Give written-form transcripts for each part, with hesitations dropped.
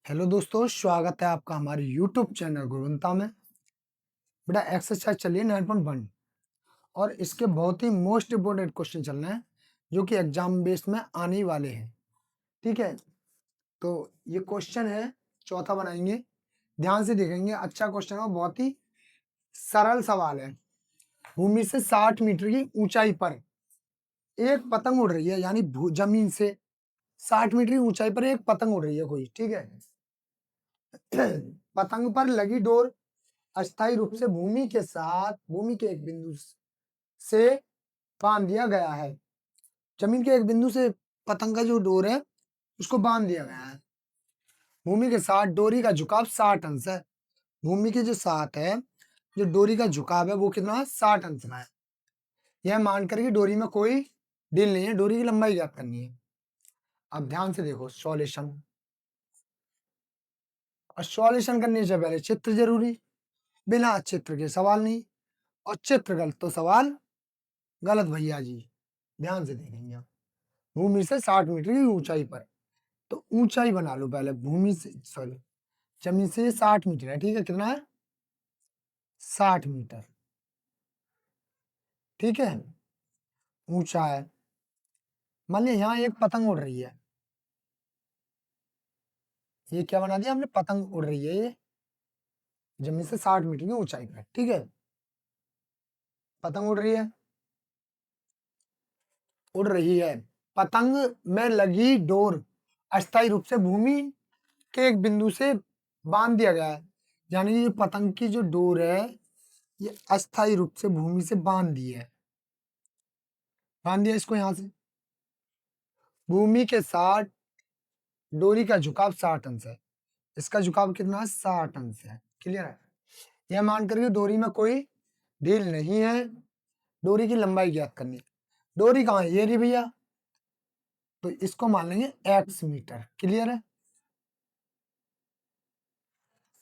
Hello दोस्तों, स्वागत है आपका हमारे यूट्यूब चैनल गुरुवंता में। बेटा एक्सरसाइज चलिए 9.1 और इसके बहुत ही मोस्ट इम्पोर्टेंट क्वेश्चन चल रहे हैं जो कि एग्जाम बेस में आने ही वाले हैं। ठीक है, तो ये क्वेश्चन है, चौथा बनाएंगे, ध्यान से देखेंगे। अच्छा क्वेश्चन है, बहुत ही सरल सवाल है। भूमि से 60 मीटर की ऊंचाई पर एक पतंग उड़ रही है, यानी जमीन से 60 मीटर की ऊंचाई पर एक पतंग उड़ रही है कोई। ठीक है पतंग पर लगी डोर अस्थायी रूप से भूमि के एक बिंदु से बांध दिया गया है। जमीन के एक बिंदु से पतंग का जो डोर है उसको बांध दिया गया है। भूमि के साथ डोरी का झुकाव 60 अंश है। भूमि की जो साथ है, जो डोरी का झुकाव है वो कितना है? 60 अंश का है। यह मानकर कि डोरी में कोई ढील नहीं है, डोरी की लंबाई ज्ञात करनी है। अब ध्यान से देखो सॉल्यूशन। और सॉल्यूशन करने से पहले चित्र जरूरी, बिना चित्र के सवाल नहीं, और चित्र गलत तो सवाल गलत भैया जी। ध्यान से देखेंगे आप। भूमि से 60 मीटर की ऊंचाई पर, तो ऊंचाई बना लो पहले। भूमि से सॉरी जमीन से 60 मीटर है। ठीक है, कितना है? 60 मीटर। ठीक है, ऊंचा है। मान लिया यहाँ एक पतंग उड़ रही है। ये क्या बना दिया हमने? पतंग उड़ रही है ये जमीन से 60 मीटर की ऊंचाई पर। ठीक है, पतंग उड़ रही है, उड़ रही है। पतंग में लगी डोर अस्थायी रूप से भूमि के एक बिंदु से बांध दिया गया है। यानी ये पतंग की जो डोर है ये अस्थायी रूप से भूमि से बांध दी है। बांध दिया इसको यहां से। भूमि के साथ डोरी का झुकाव 60 अंश है। इसका झुकाव कितना है? 60 अंश है। क्लियर है? यह मान करके डोरी में कोई ढील नहीं है। डोरी की लंबाई ज्ञात करनी है। डोरी कहाँ है? ये रही भैया, तो इसको मान लेंगे x मीटर। क्लियर है?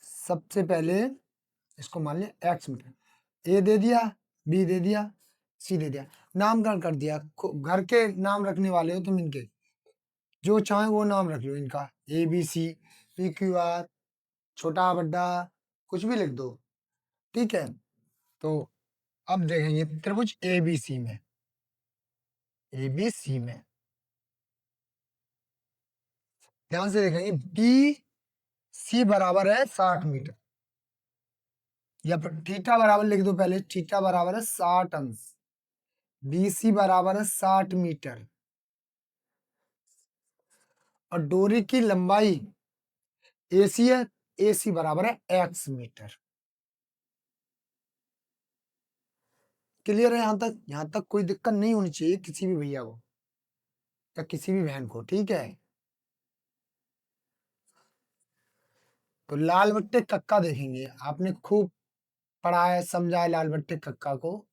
सबसे पहले इसको मान लिया x मीटर। ए दे दिया, बी दे दिया, सी दे दिया, नामकरण कर दिया। घर के नाम रखने वाले हो तुम इनके, जो चाहे वो नाम रख लो इनका, A B C, P Q R, छोटा बड्डा, कुछ भी लिख दो। ठीक है, तो अब देखेंगे त्रिभुज एबीसी में। एबीसी में ध्यान से देखेंगे, बी सी बराबर है 60 मीटर, या फिर थीटा बराबर लिख दो पहले। थीटा बराबर है 60 अंश, बी सी बराबर है 60 मीटर, और डोरी की लंबाई एसी है, एसी बराबर है एक्स मीटर। क्लियर है? यहां तक कोई दिक्कत नहीं होनी चाहिए किसी भी भैया को या किसी भी बहन को। ठीक है, तो लाल बट्टे कक्का देखेंगे। आपने खूब पढ़ा है, समझा है लाल बट्टे कक्का को।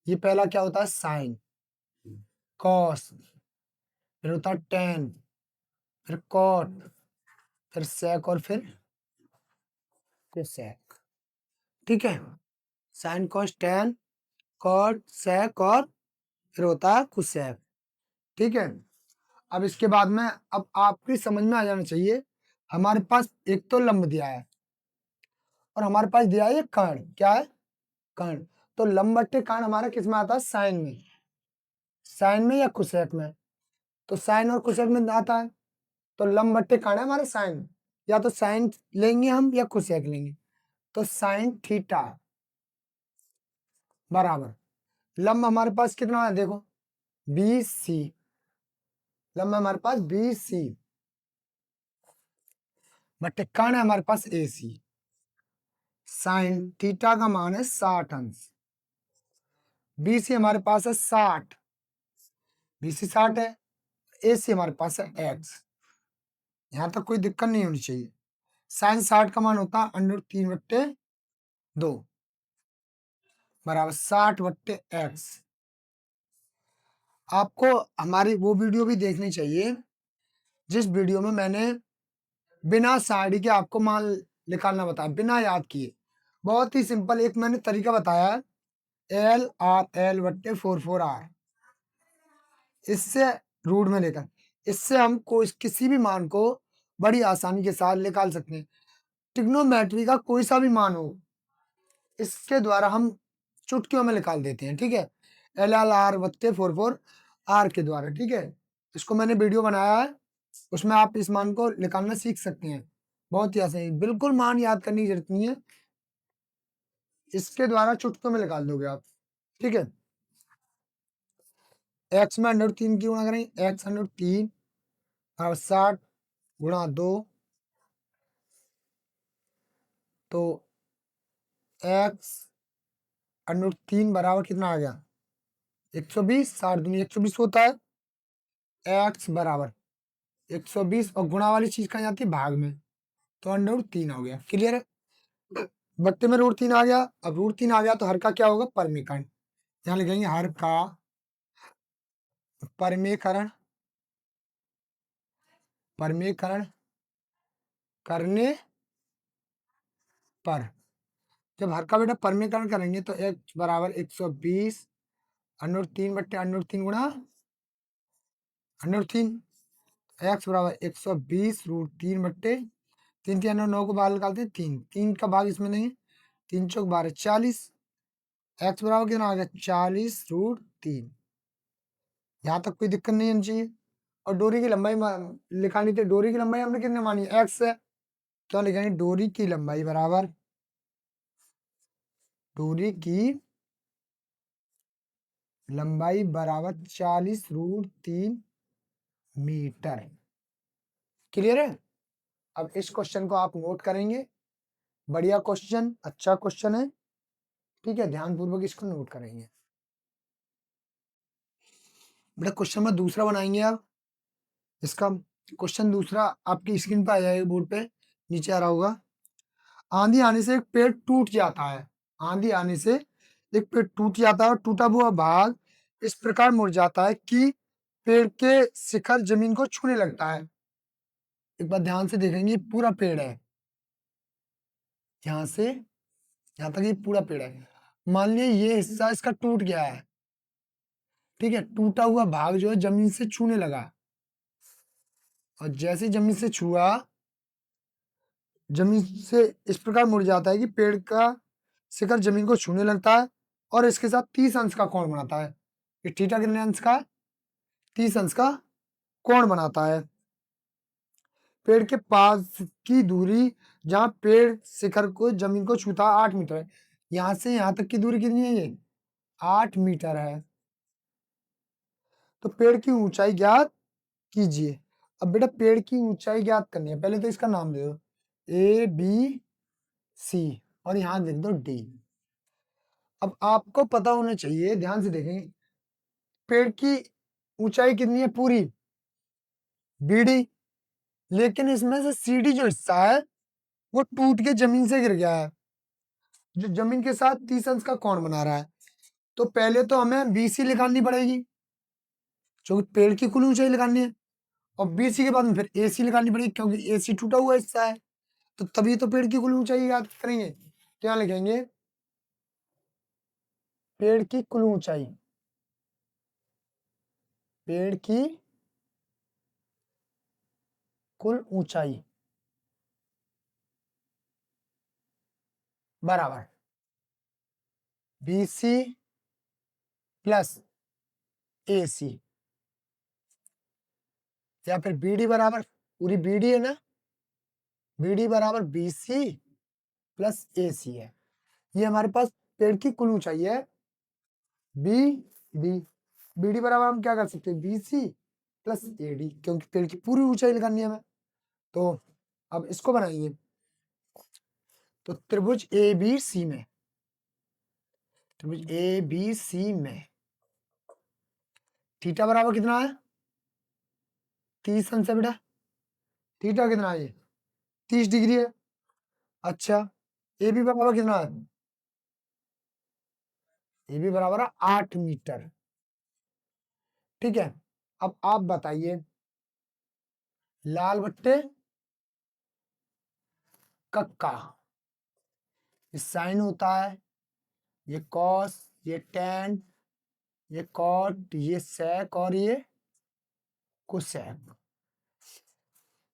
ये पहला क्या होता है? साइन, कॉस, फिर होता है टेन, फिर कॉट, फिर सेक, और फिर सेक। ठीक है, sine cos tan cot sec, और फिर होता है कुसेक। ठीक है, अब इसके बाद में अब आपकी समझ में आ जाना चाहिए। हमारे पास एक तो लंब दिया है और हमारे पास दिया है कर्ण। क्या है? कर्ण। तो लंब बट्टे कर्ण हमारा किस में आता है? साइन में। साइन में या कुसेक में? तो साइन और कुसेक में आता है, तो लंब बट्टे कर्ण है हमारे साइन। या तो साइन लेंगे हम या कुसेक लेंगे। तो साइन थीटा बराबर लंब हमारे पास कितना है? देखो बी सी, लंब हमारे पास बी सी बट्टे कर्ण है हमारे पास ए सी। साइन थीटा का मान है 60 अंश, बी सी हमारे पास है 60, बी सी 60 है, ए सी हमारे पास है एक्स। यहां तक कोई दिक्कत नहीं होनी चाहिए। साइन 60 का मान होता है √3/2 बराबर 60/x। आपको हमारी वो वीडियो भी देखनी चाहिए जिस वीडियो में मैंने बिना साइड के आपको मान निकालना बताया, बिना याद किए। बहुत ही सिंपल एक मैंने तरीका बताया है, LRL/4/4R। इससे रूट में लेकर, इससे हम कोई किसी भी मान को बड़ी आसानी के साथ निकाल सकते हैं। ट्रिग्नोमेट्री का कोई सा भी मान हो, इसके द्वारा हम चुटकियों में निकाल देते हैं। ठीक है, एल एल आर बत्ते 4 आर के द्वारा। ठीक है, इसको मैंने वीडियो बनाया है, उसमें आप इस मान को निकालना सीख सकते हैं। बहुत ही आसान, बिल्कुल मान याद करने की जरूरत नहीं है, इसके द्वारा चुटकियों में निकाल दोगे आप। ठीक है, एक्स में √3 की गुणा करेंगे, एक्स √3 बराबर 60 गुणा 2, तो एक्स √3 बराबर कितना आ गया 120। 60 दूनी 120 होता है, एक्स बराबर 120 और गुणा वाली चीज कहाँ जाती है भाग में, तो √3 हो गया। क्लियर है, बट्टे में √3 आ गया। अब √3 आ गया तो हर का क्या होगा परमीकरण, यहाँ लिखेंगे हर का परमीकरण, परमीकरण करने पर, जब हर का बेटा परमीकरण करेंगे तो x बराबर 120 √3 बट्टे √3 गुणा √3, एक्स बराबर 120 √3 बट्टे 3 3 9 को बाहर निकालते हैं, 3 का भाग इसमें नहीं है, 3 चौक 12 40, एक्स बराबर कितना आ गया 40 √3। यहाँ तक कोई दिक्कत नहीं होनी चाहिए। और डोरी की लंबाई लिखानी थी, डोरी की लंबाई हमने कितने मानी एक्स है, तो लिखेंगे डोरी की लंबाई बराबर, डोरी की लंबाई बराबर 40 √3 मीटर। क्लियर है, अब इस क्वेश्चन को आप नोट करेंगे, बढ़िया क्वेश्चन, अच्छा क्वेश्चन है। ठीक है, ध्यानपूर्वक इसको नोट करेंगे। बेटा क्वेश्चन में दूसरा बनाएंगे आप, इसका क्वेश्चन दूसरा आपकी स्क्रीन पर आ जाएगा, बोर्ड पे नीचे आ रहा होगा। आंधी आने से एक पेड़ टूट जाता है, आंधी आने से एक पेड़ टूट जाता है और टूटा हुआ भाग इस प्रकार मुड़ जाता है कि पेड़ के शिखर जमीन को छूने लगता है। एक बार ध्यान से देखेंगे, पूरा पेड़ है, यहाँ से यहाँ तक ये पूरा पेड़ है। मान लिया ये हिस्सा इसका टूट गया है, ठीक है, टूटा हुआ भाग जो है जमीन से छूने लगा, और जैसे जमीन से छुआ, जमीन से इस प्रकार मुड़ जाता है कि पेड़ का शिखर जमीन को छूने लगता है और इसके साथ 30 अंश का कोण बनाता है। ये थीटा कितने अंश का है 30 अंश का कोण बनाता है। पेड़ के पास की दूरी जहां पेड़ शिखर को जमीन को छूता है 8 मीटर है, यहां से यहां तक की दूरी कितनी है ये 8 मीटर है। तो पेड़ की ऊंचाई ज्ञात कीजिए। अब बेटा पेड़ की ऊंचाई ज्ञात करनी है, पहले तो इसका नाम दे दो ABC और यहां लिख दो D। अब आपको पता होना चाहिए, ध्यान से देखें, पेड़ की ऊंचाई कितनी है पूरी BD, लेकिन इसमें से CD जो हिस्सा है वो टूट के जमीन से गिर गया है, जो जमीन के साथ 30 अंश का कोण बना रहा है। तो पहले तो हमें BC निकालनी पड़ेगी, जो पेड़ की कुल ऊंचाई निकालनी है, और BC के बाद में फिर AC निकालनी पड़ेगी, क्योंकि AC टूटा हुआ हिस्सा है, तो तभी तो पेड़ की कुल ऊंचाई याद करेंगे। तो यहां लिखेंगे पेड़ की कुल ऊंचाई, पेड़ की कुल ऊंचाई बराबर BC प्लस AC, या फिर BD बराबर, पूरी BD है ना, BD बराबर BC प्लस AC है। ये हमारे पास पेड़ की कुल ऊंचाई है BD, BD बराबर हम क्या कर सकते हैं BC प्लस AD, क्योंकि पेड़ की पूरी ऊंचाई निकालनी है हमें। तो अब इसको बनाइए, तो त्रिभुज ABC में, त्रिभुज ABC में थीटा बराबर कितना है 30 अंश है बेटा, थीटा कितना है ये 30 डिग्री है। अच्छा, AB बराबर कितना है, AB बराबर है 8 मीटर। ठीक है, अब आप बताइए, लाल बट्टे कक्का, ये साइन होता है, ये कॉस, ये टेन, ये कॉट, ये सेक और ये कोसेक।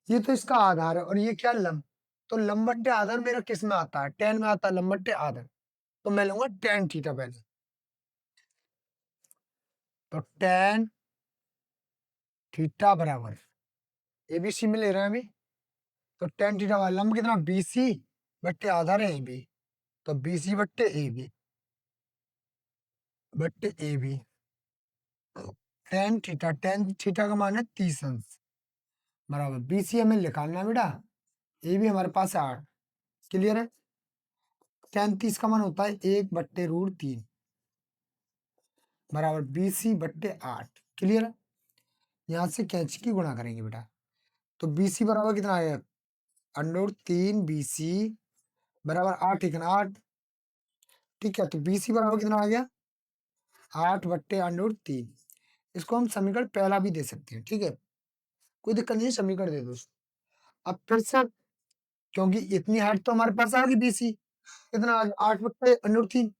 ये तो इसका आधार है और ये क्या लंब, तो लंब बट्टे आधार मेरा किस में आता है, टेन में आता है लंब बट्टे आधार, तो मैं लूंगा टेन थीटा पहले। तो टेन थीटा बराबर एबीसी में ले रहे हैं अभी, तो टेन थीटा वाला लंब कितना, बीसी बट्टे आधार है एबी, तो बीसी बट्टे एबी बट्टे एबी, टेन थीटा का मान है 30 अंश बराबर बीसी हमें निकालना है बेटा, एबी हमारे पास है 8, क्लियर है। टेन 30 का मान होता है 1/√3 बराबर बीसी बट्टे 8, क्लियर है। यहाँ से कैंची की गुणा करेंगे बेटा, तो बीसी बराबर कितना आएगा, √3 बीसी बराबर 8 1 8, ठीक है। तो बीसी बराबर कितना आ गया, 8/√3। इसको हम समीकरण पहला भी दे सकते हैं, ठीक है, कोई दिक्कत नहीं है, समीकरण दे दो। अब फिर से, क्योंकि इतनी हाइट तो हमारे पास आ गई बीसी, कितना 8/√3,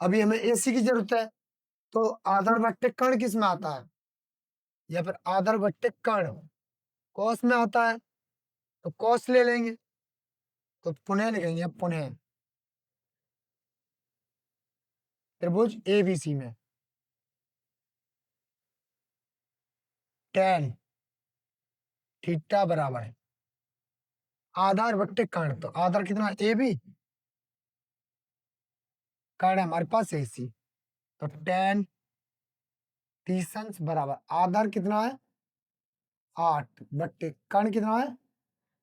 अभी हमें एसी की जरूरत है, तो आधार बट्टे कर्ण किस में आता है, या फिर आधार बट्टे कर्ण कॉस में आता है, तो कॉस ले लेंगे, तो पुनः लिखेंगे, अब पुनः त्रिभुज एबीसी में टेन थीटा बराबर है आधार बट्टे कर्ण, तो आधार कितना ए बी, कर्ण है हमारे पास एसी, तो टेन 30 अंश बराबर आधार कितना है 8 बट्टे कर्ण कितना है,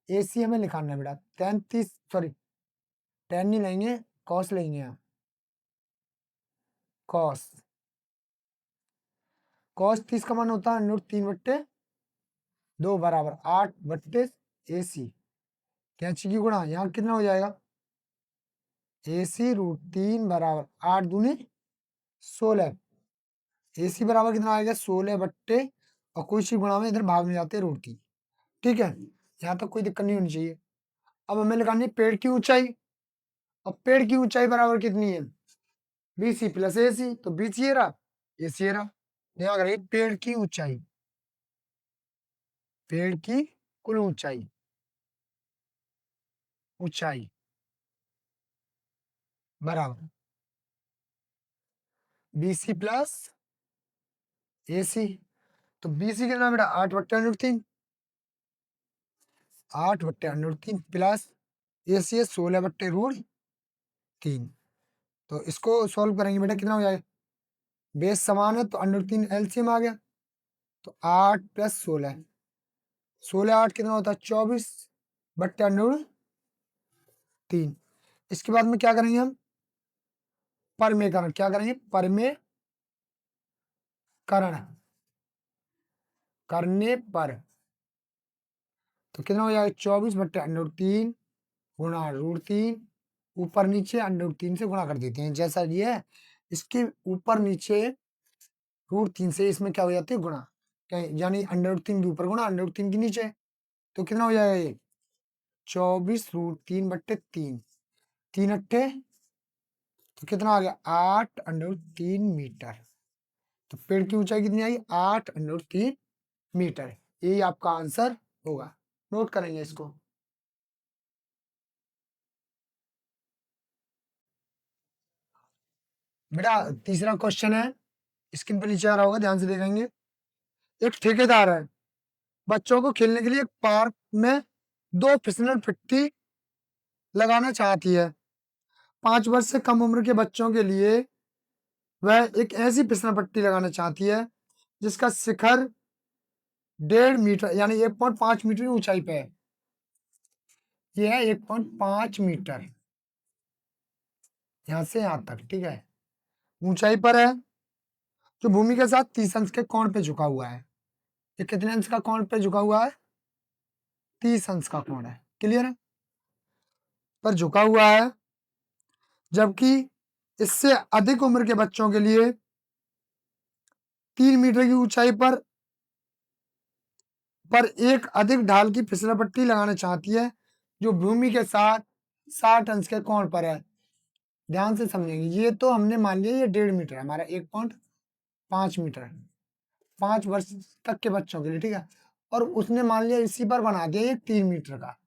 एसी हमें निकालना है बेटा, टेन 30 सॉरी टेन नहीं लेंगे, कॉस लेंगे हम, कॉस कॉस 30 का मान होता है √3/2 बराबर 8/AC, कैंची की गुणा, यहाँ कितना हो जाएगा, AC √3 बराबर 8 दूनी 16, AC बराबर कितना आएगा 16 बट्टे, और कोई सी गुणा में इधर भाग में जाते हैं √3, ठीक है, यहाँ तक कोई दिक्कत नहीं होनी चाहिए। अब हमें लगानी है पेड़ की ऊंचाई, अब पेड़ की ऊंचाई बराबर कितनी है, BC प्लस AC, तो BC ये रहा AC ये रहा, ध्यान रखिए पेड़ की ऊंचाई, पेड़ की कुल ऊंचाई, ऊंचाई बराबर BC प्लस AC, तो BC कितना बेटा 8/√3, 8/√3 प्लस AC है 16/√3, तो इसको सॉल्व करेंगे बेटा कितना हो जाएगा, बेस समान है तो √3 LCM आ गया, तो 8 + 16, 16 8 कितना होता है 24/√3। इसके बाद में क्या करेंगे हम, परमेकरण, क्या करेंगे परमेकरण करने पर, तो कितना हो जाएगा 24/√3 गुणा √3, ऊपर नीचे √3 से गुणा कर देते हैं, जैसा ये है इसके ऊपर नीचे √3 से इसमें क्या हो जाती है गुणा, यानी √3 के ऊपर गुणा √3 के नीचे, तो कितना हो जाएगा ये 24√3/3, 3 अट्ठे, तो कितना आ गया 8√3 मीटर, तो पेड़ की ऊंचाई कितनी आई 8√3 मीटर, यही आपका आंसर होगा, नोट करेंगे इसको। बेटा तीसरा क्वेश्चन है, स्क्रीन पर नीचे आ रहा होगा, ध्यान से देखेंगे। एक ठेकेदार है, बच्चों को खेलने के लिए एक पार्क में 2 फिसलन पट्टी लगाना चाहती है। 5 वर्ष से कम उम्र के बच्चों के लिए वह एक ऐसी फिसलन पट्टी लगाना चाहती है जिसका शिखर 1.5 मीटर यानी 1.5 मीटर की ऊंचाई पे है। यह है 1.5 मीटर, यहां से यहां तक, ठीक है, ऊंचाई पर है, जो भूमि के साथ 30 अंश के कोण पे झुका हुआ है। ये कितने अंश का कोण पे झुका हुआ है, 30 अंश का कोण है, क्लियर है, पर झुका हुआ है, जबकि इससे अधिक उम्र के बच्चों के लिए 3 मीटर की ऊंचाई पर एक अधिक ढाल की फिसलन पट्टी लगाना चाहती है जो भूमि के साथ 60 अंश के कोण पर है। ध्यान से समझेंगे, ये तो हमने मान लिया ये 1.5 मीटर है, हमारा 1.5 मीटर है 5 वर्ष तक के बच्चों के लिए, ठीक है। और उसने मान लिया इसी पर बना दिया ये 3 मीटर का,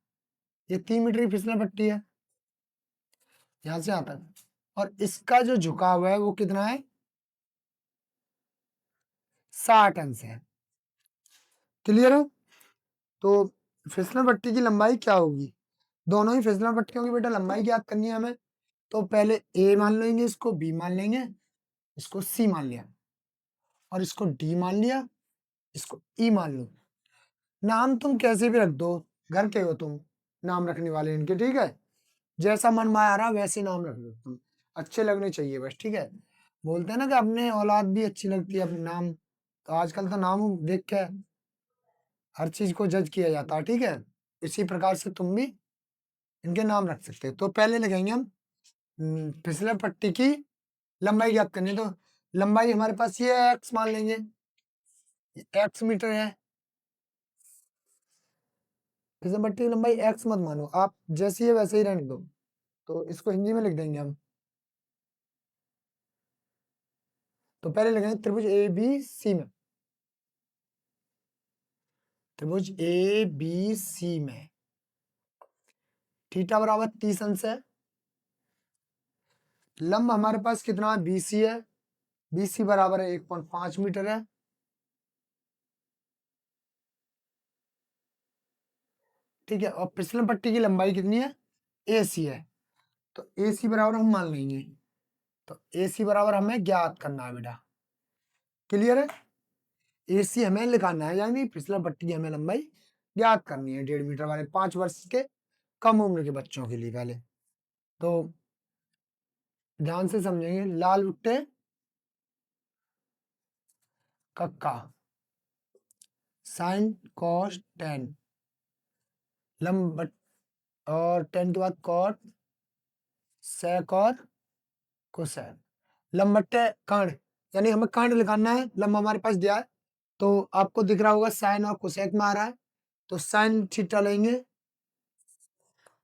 ये 3 मीटर की फिसलन पट्टी है यहां से यहां तक, और इसका जो झुकाव है वो कितना है, 60 अंश है। क्लियर है? तो फिसलन पट्टी की लंबाई क्या होगी, दोनों ही फिसलन पट्टियों की बेटा लंबाई ज्ञात करनी है हमें। तो पहले ए मान लेंगे, इसको बी मान लेंगे, इसको सी मान लिया, और इसको डी मान लिया, इसको ई मान लो। नाम तुम कैसे भी रख दो, घर के हो तुम नाम रखने वाले इनके, ठीक है, जैसा मन में आ रहा वैसे नाम रख दो तुम, अच्छे लगने चाहिए बस, ठीक है। बोलते हैं ना कि अपने औलाद भी अच्छी लगती है अपने नाम, तो आजकल तो नाम देख के हर चीज को जज किया जाता है, ठीक है। इसी प्रकार से तुम भी इनके नाम रख सकते हो। तो पहले लगाएंगे हम फिसलन पट्टी की लंबाई ज्ञात करनी है। तो लंबाई हमारे पास ये एक्स मान लेंगे, एक्स मीटर है। फिसलन पट्टी की लंबाई एक्स मत मानो आप, जैसी है वैसे ही रहने दो। तो इसको हिंदी में लिख देंगे हम। तो पहले लगाएंगे त्रिभुज ए बी सी में, त्रिभुज ए बी सी में थीटा बराबर 30 अंश है। लंब हमारे पास कितना है, बीसी है, बीसी बराबर है 1.5 मीटर है। ठीक है, और फिसलन पट्टी की लंबाई कितनी है, एसी है। तो एसी बराबर हम मान लेंगे, तो एसी बराबर हमें ज्ञात करना है बेटा। क्लियर है? एसी हमें लिखाना है, यानी फिसलन पट्टी की हमें लंबाई ज्ञात करनी है 1.5 मीटर वाले 5 वर्ष के कम उम्र के बच्चों के लिए। पहले तो ध्यान से समझेंगे, लाल भुट्टे कक्का साइन कॉस टेन, लंब और टेन के बाद कॉट सेक और कोसेक, लंब बट्टे कर्ण, यानी हमें कर्ण लिखाना है, लंब हमारे पास दिया है। तो आपको दिख रहा होगा साइन और कोसेक में आ रहा है, तो साइन थीटा लेंगे।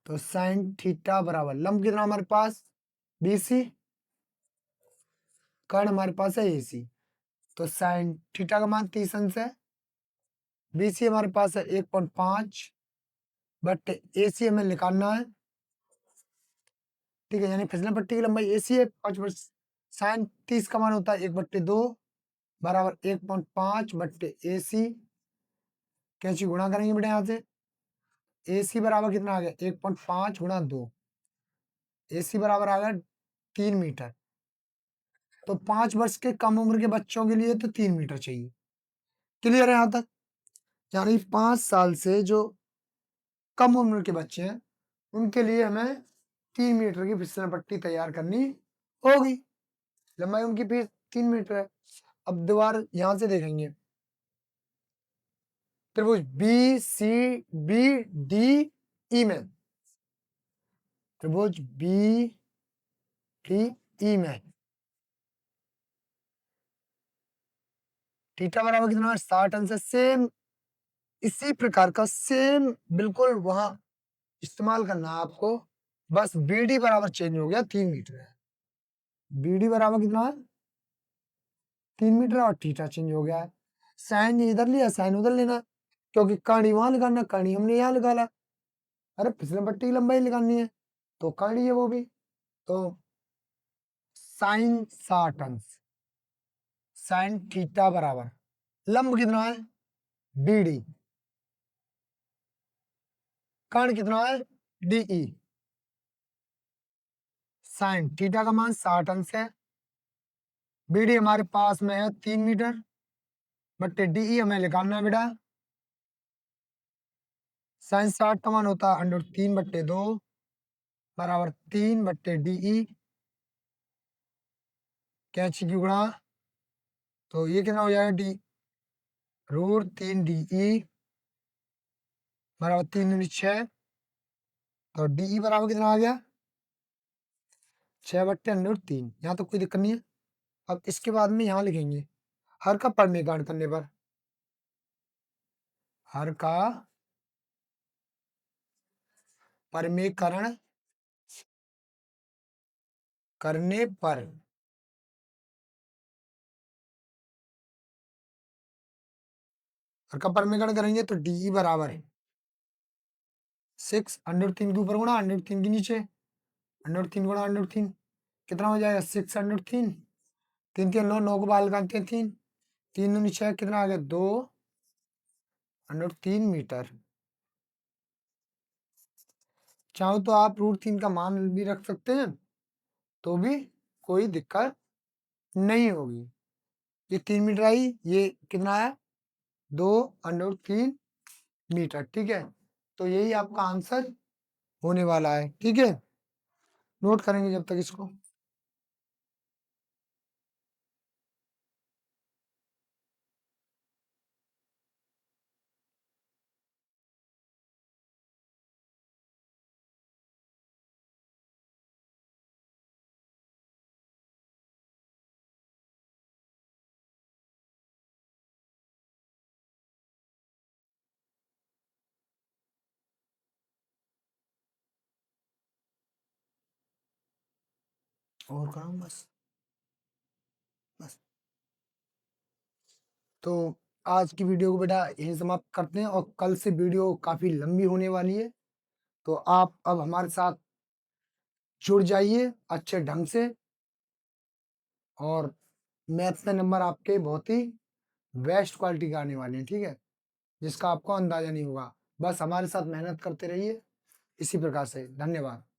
तो साइन थीटा बराबर लंब कितना हमारे पास बीसी, कर्ण हमारे पास है एसी। तो साइन थीटा का मान 30 अंश है, बीसी हमारे पास है 1.5, बट एसी हमें निकालना है। ठीक है, यानी फिसलन पट्टी की लंबाई एसी है 5 साइन 30 का मान होता है 1/2 बराबर 1.5 बट्टे एसी। कैंची गुणा करेंगे बेटा यहाँ से, एसी बराबर कितना आ गया 1.5 गुणा 2, एसी बराबर आ गया 3 मीटर। तो 5 वर्ष के कम उम्र के बच्चों के लिए तो 3 मीटर चाहिए। क्लियर है यहाँ तक? यानी 5 साल से जो कम उम्र के बच्चे हैं उनके लिए हमें 3 मीटर की फिसलन पट्टी तैयार करनी होगी। लंबाई उनकी फिर 3 मीटर है। अब दीवार यहां से देखेंगे, त्रिभुज B C B D E में, त्रिभुज बी डी ई में थीटा बराबर कितना है 60 अंश है। सेम इसी प्रकार का सेम बिल्कुल वहां इस्तेमाल करना है आपको, बस बीडी बराबर चेंज हो गया 3 मीटर है। बीडी बराबर कितना है 3 मीटर और थीटा चेंज हो गया है। साइन इधर लिया साइन उधर लेना, क्योंकि कहानी वहां लगाना, कहानी हमने यहाँ निकाला। अरे फिसलन पट्टी की लंबाई निकालनी है तो कहानी है वो भी। तो साइन 60 अंश, साइन थीटा बराबर लंब कितना है बीडी, कर्ण कितना है डीई, साइन थीटा का मान 60 अंश है, बीडी हमारे पास में है 3 मीटर, बट्टे डीई हमें निकालना है बेटा। साइन 60 का मान होता है √3/2 बराबर 3/डीई, कैंची की गुणा, तो ये कितना हो जाएगा डी √3 DE बराबर 3×6, तो डीई बराबर कितना आ गया 6/√3। यहाँ तो कोई दिक्कत नहीं है। अब इसके बाद में यहाँ लिखेंगे हर का परिमेयकरण करने पर, हर का परिमेयकरण करने पर और का परमीकरण करेंगे तो डी बराबर है 6 √3 के ऊपर गुणा √3 के नीचे √3 गुणा √3 कितना हो जाएगा 6 √3 3 3 9 9 को बाहर निकालते हैं 3 3 दूनी 6 कितना आ गया 2 √3 मीटर। चाहो तो आप √3 का मान भी रख सकते हैं तो भी कोई दिक्कत नहीं होगी। ये 3 मीटर आई, ये कितना आया 2 √3 मीटर। ठीक है, तो यही आपका आंसर होने वाला है। ठीक है, नोट करेंगे जब तक इसको। और कराऊं बस बस। तो आज की वीडियो को बेटा यहीं समाप्त करते हैं और कल से वीडियो काफी लंबी होने वाली है, तो आप अब हमारे साथ जुड़ जाइए अच्छे ढंग से और मैथ्स के नंबर आपके बहुत ही बेस्ट क्वालिटी के आने वाले हैं। ठीक है, जिसका आपको अंदाजा नहीं होगा। बस हमारे साथ मेहनत करते रहिए इसी प्रकार से। धन्यवाद।